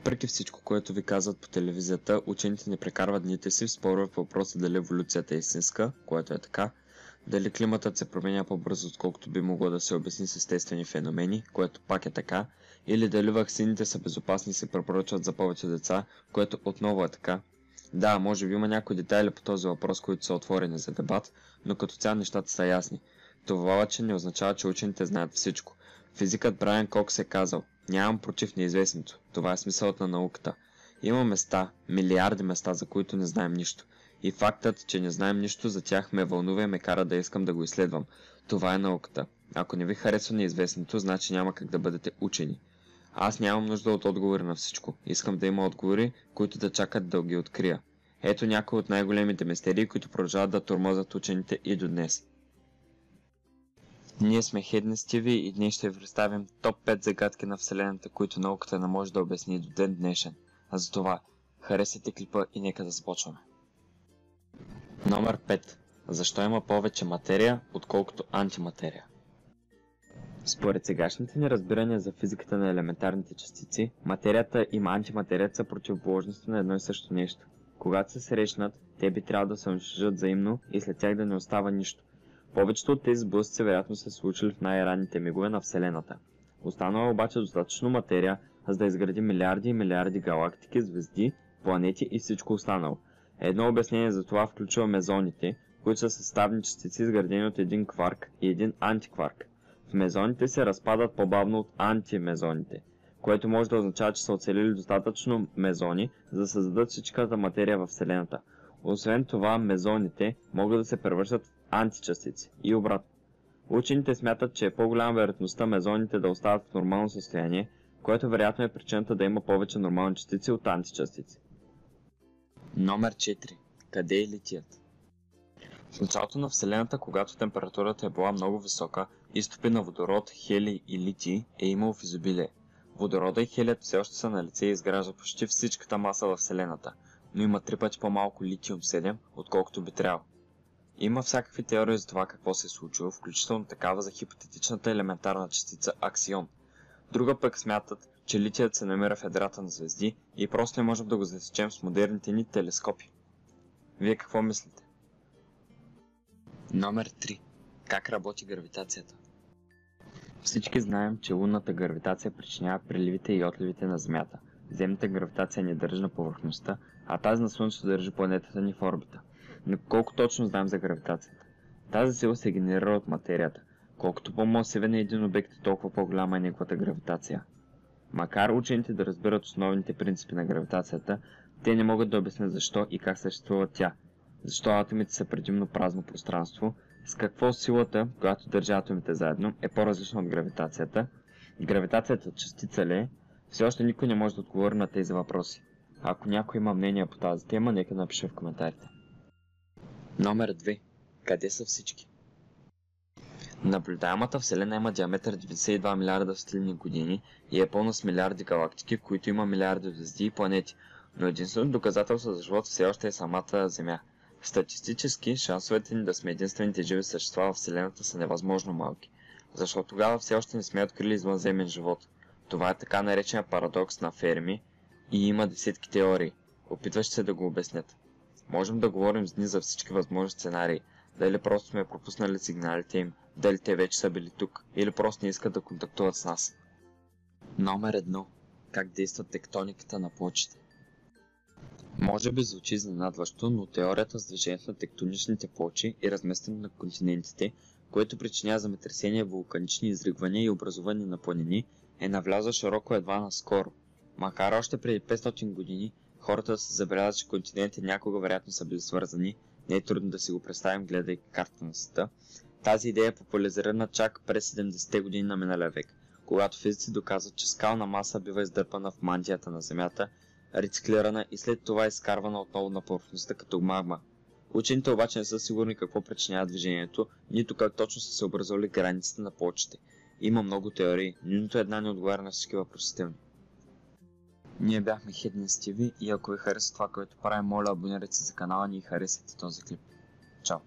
Въпреки всичко, което ви казват по телевизията, учените не прекарват дните си в спорове по въпроса дали еволюцията е истинска, което е така, дали климатът се променя по-бързо, отколкото би могло да се обясни с естествени феномени, което пак е така, или дали ваксините са безопасни и се препоръчват за повече деца, което отново е така. Да, може би има някои детайли по този въпрос, които са отворени за дебат, но като цяло нещата са ясни. Това обаче не означава, че учените знаят всичко. Физикът Брайан Кокс е казал: "Нямам против неизвестното. Това е смисълът на науката. Има места, милиарди места, за които не знаем нищо. И фактът, че не знаем нищо за тях ме вълнува и ме кара да искам да го изследвам. Това е науката. Ако не ви харесва неизвестното, значи няма как да бъдете учени. Аз нямам нужда от отговори на всичко. Искам да има отговори, които да чакат да ги открия. Ето някои от най-големите мистерии, които продължават да тормозят учените и до днес. Ние сме Хеднес ТВ и днес ще ви представим топ 5 загадки на Вселената, които науката не може да обясни до ден днешен. А затова, харесайте клипа и нека да започваме. Номер 5. Защо има повече материя, отколкото антиматерия? Според сегашните ни разбирания за физиката на елементарните частици, материята и антиматерията са противоположности на едно и също нещо. Когато се срещнат, те би трябвало да се унищожат взаимно и след тях да не остава нищо. Повечето от тези сблъсъци вероятно са случили в най-ранните мигове на Вселената. Останала обаче достатъчно материя, за да изгради милиарди и милиарди галактики, звезди, планети и всичко останало. Едно обяснение за това включва мезоните, които са съставни частици, изградени от един кварк и един антикварк. В мезоните се разпадат по-бавно от антимезоните, което може да означава, че са оцелили достатъчно мезони, за да създадат всичката материя в Вселената. Освен това, мезоните могат да се превръщат в античастици и обратно. Учените смятат, че е по-голяма вероятността мезоните да остават в нормално състояние, което вероятно е причината да има повече нормални частици от античастици. Номер 4. Къде е литият? В началото на Вселената, когато температурата е била много висока, изтопи на водород, хелий и литий е имало в изобилие. Водорода и хелият все още са на лице и изгражда почти всичката маса във Вселената, но има 3 пъти по-малко литиум-7, отколкото би трябвало. Има всякакви теории за това какво се е случило, включително такава за хипотетичната елементарна частица аксион. Друга пък смятат, че литият се намира в ядрата на звезди и просто не можем да го засечем с модерните ни телескопи. Вие какво мислите? Номер 3. Как работи гравитацията? Всички знаем, че лунната гравитация причинява приливите и отливите на Земята. Земната гравитация ни държи на повърхността, а тази на Слънцето държи планетата ни в орбита. Но колко точно знаем за гравитацията? Тази сила се генерира от материята. Колкото по-масивен е един обект, толкова по-голяма е неговата гравитация. Макар учените да разбират основните принципи на гравитацията, те не могат да обяснят защо и как съществува тя. Защо атомите са предимно празно пространство, с какво силата, която държи атомите заедно, е по-различна от гравитацията, гравитацията частица ли е, все още никой не може да отговори на тези въпроси. Ако някой има мнение по тази тема, нека напише в коментарите. Номер 2. Къде са всички? Наблюдаемата Вселена има диаметър 92 милиарда светлинни години и е пълна с милиарди галактики, в които има милиарди звезди и планети, но единственото доказателство за живот все още е самата Земя. Статистически, шансовете ни да сме единствените живи същества в Вселената са невъзможно малки, защото тогава все още не сме открили извънземен живот. Това е така наречен парадокс на Ферми и има десетки теории, опитващи се да го обяснят. Можем да говорим с дни за всички възможни сценарии, дали просто сме пропуснали сигналите им, дали те вече са били тук, или просто не искат да контактуват с нас. Номер 1. Как действа тектониката на плочите? Може би звучи изненадващо, но теорията за движението на тектоничните плочи и разместването на континентите, което причинява земетресения, вулканични изригвания и образуване на планини, е навлязъл широко едва наскоро. Макар още преди 500 години хората са забелязали, че континентите някога вероятно са били свързани, не е трудно да си го представим, гледайки карта на света. Тази идея е популяризирана чак през 70-те години на миналия век, когато физици доказват, че скална маса бива издърпана в мантията на Земята, рециклирана и след това изкарвана отново на повърхността като магма. Учените обаче не са сигурни какво причинява движението, нито как точно са се образували границите на плочите. Има много теории, но нито една не отговаря на всички въпросителни. Ние бяхме Хеднес ТВ и ако ви хареса това, което правим, моля абонирайте се за канала ни и харесайте този клип. Чао!